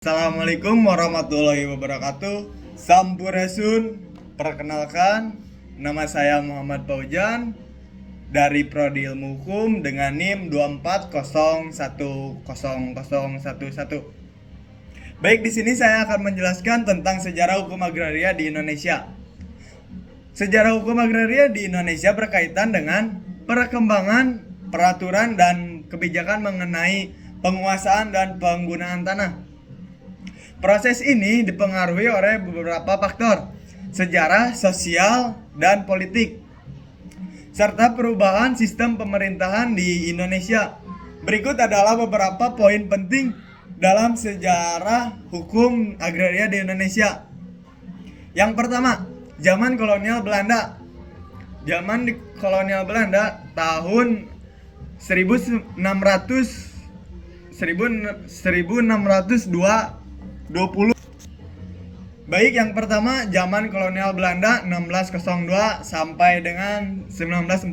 Assalamualaikum warahmatullahi wabarakatuh. Sampurasun. Perkenalkan, nama saya Muhammad Paujan dari Prodi Ilmu Hukum dengan NIM 240100011. Baik, di sini saya akan menjelaskan tentang sejarah hukum agraria di Indonesia. Sejarah hukum agraria di Indonesia berkaitan dengan perkembangan peraturan dan kebijakan mengenai penguasaan dan penggunaan tanah. Proses ini dipengaruhi oleh beberapa faktor, sejarah, sosial, dan politik, serta perubahan sistem pemerintahan di Indonesia. Berikut adalah beberapa poin penting dalam sejarah hukum agraria di Indonesia. Yang pertama, zaman kolonial Belanda. Zaman di kolonial Belanda tahun 1620. Baik, yang pertama zaman kolonial Belanda 1602 sampai dengan 1942.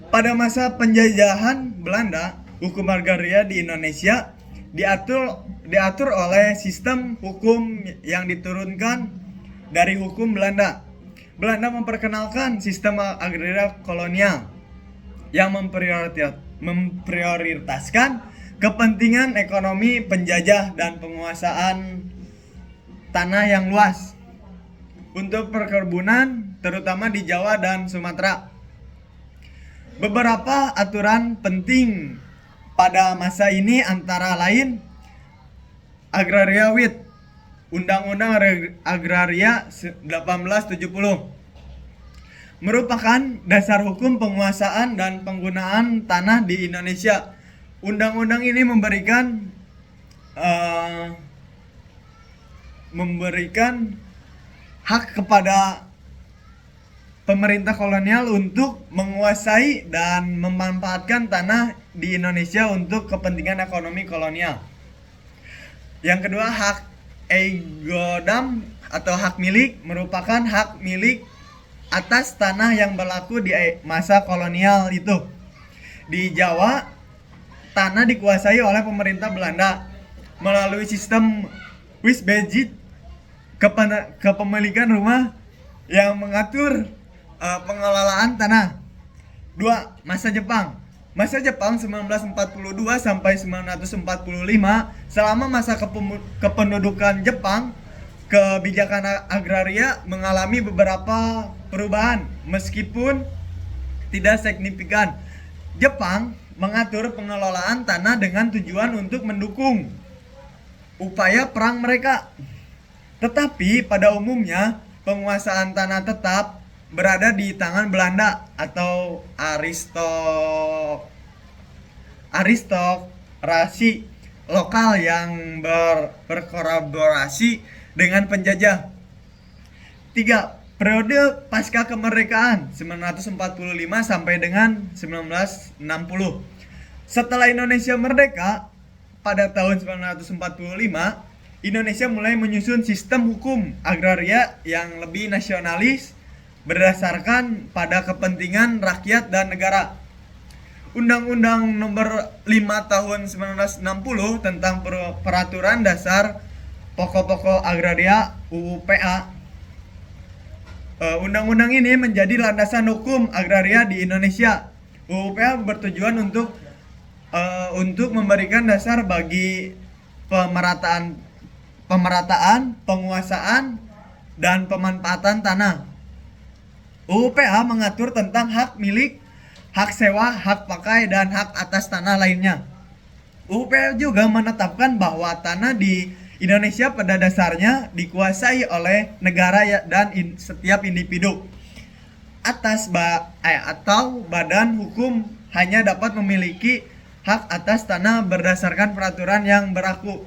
Pada masa penjajahan Belanda, hukum agraria di Indonesia diatur oleh sistem hukum yang diturunkan dari hukum Belanda. Belanda memperkenalkan sistem agraria kolonial yang memprioritaskan kepentingan ekonomi penjajah dan penguasaan tanah yang luas untuk perkebunan, terutama di Jawa dan Sumatera. Beberapa aturan penting pada masa ini antara lain Agraria WIT, Undang-Undang Agraria 1870, merupakan dasar hukum penguasaan dan penggunaan tanah di Indonesia. Undang-undang ini memberikan hak kepada pemerintah kolonial untuk menguasai dan memanfaatkan tanah di Indonesia untuk kepentingan ekonomi kolonial. Yang kedua, hak eigodam atau hak milik merupakan hak milik atas tanah yang berlaku di masa kolonial itu. Di Jawa, tanah dikuasai oleh pemerintah Belanda melalui sistem wisbejit, kepemilikan rumah yang mengatur pengelolaan tanah. 2. Masa Jepang. Masa Jepang 1942 sampai 1945. Selama masa kependudukan Jepang, kebijakan agraria mengalami beberapa perubahan meskipun tidak signifikan. Jepang mengatur pengelolaan tanah dengan tujuan untuk mendukung upaya perang mereka. Tetapi pada umumnya penguasaan tanah tetap berada di tangan Belanda atau aristokrasi lokal yang berkolaborasi dengan penjajah. 3. Periode pasca kemerdekaan 1945 sampai dengan 1960. Setelah Indonesia merdeka pada tahun 1945, Indonesia mulai menyusun sistem hukum agraria yang lebih nasionalis berdasarkan pada kepentingan rakyat dan negara. Undang-Undang Nomor 5 Tahun 1960 tentang Peraturan Dasar Pokok-pokok Agraria (UUPA). Undang-undang ini menjadi landasan hukum agraria di Indonesia. UUPA bertujuan untuk memberikan dasar bagi pemerataan, penguasaan, dan pemanfaatan tanah. UUPA mengatur tentang hak milik, hak sewa, hak pakai, dan hak atas tanah lainnya. UUPA juga menetapkan bahwa tanah di Indonesia pada dasarnya dikuasai oleh negara dan setiap individu. Atau badan hukum hanya dapat memiliki hak atas tanah berdasarkan peraturan yang berlaku.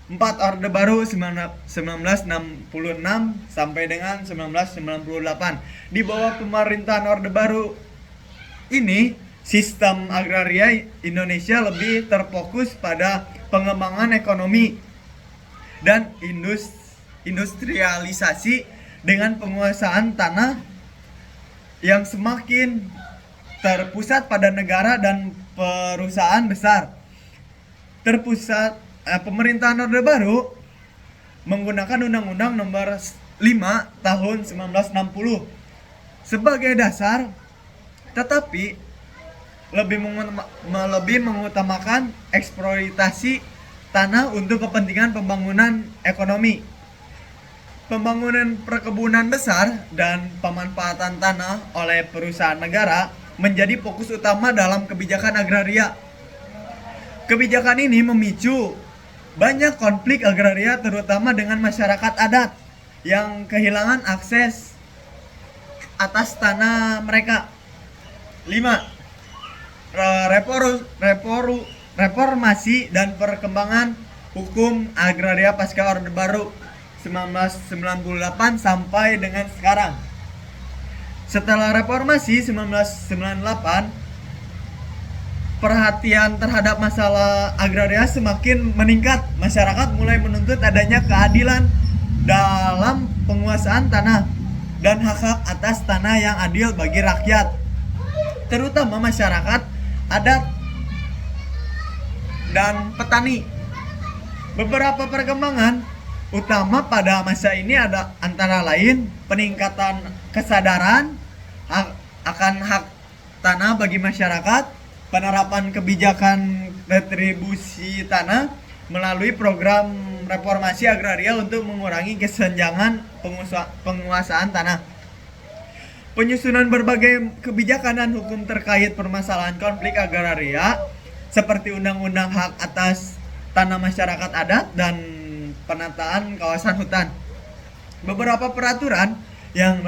4. Orde Baru 1966 sampai dengan 1998. Di bawah pemerintahan Orde Baru ini, sistem agraria Indonesia lebih terfokus pada pengembangan ekonomi dan industrialisasi dengan penguasaan tanah yang semakin terpusat pada negara dan perusahaan besar. pemerintahan Orde Baru menggunakan Undang-Undang Nomor 5 Tahun 1960 sebagai dasar, tetapi lebih mengutamakan eksploitasi tanah untuk kepentingan pembangunan ekonomi. Pembangunan perkebunan besar dan pemanfaatan tanah oleh perusahaan negara menjadi fokus utama dalam kebijakan agraria. Kebijakan ini memicu banyak konflik agraria terutama dengan masyarakat adat yang kehilangan akses atas tanah mereka. 5. Reformasi dan perkembangan hukum agraria pasca Orde Baru 1998 sampai dengan sekarang. Setelah reformasi 1998, perhatian terhadap masalah agraria semakin meningkat. Masyarakat mulai menuntut adanya keadilan dalam penguasaan tanah dan hak-hak atas tanah yang adil bagi rakyat, terutama masyarakat adat dan petani. Beberapa perkembangan utama pada masa ini ada antara lain peningkatan kesadaran akan hak tanah bagi masyarakat, penerapan kebijakan retribusi tanah melalui program reformasi agraria untuk mengurangi kesenjangan penguasaan tanah. Penyusunan berbagai kebijakan dan hukum terkait permasalahan konflik agraria seperti Undang-Undang Hak atas Tanah Masyarakat Adat dan penataan kawasan hutan. Beberapa peraturan yang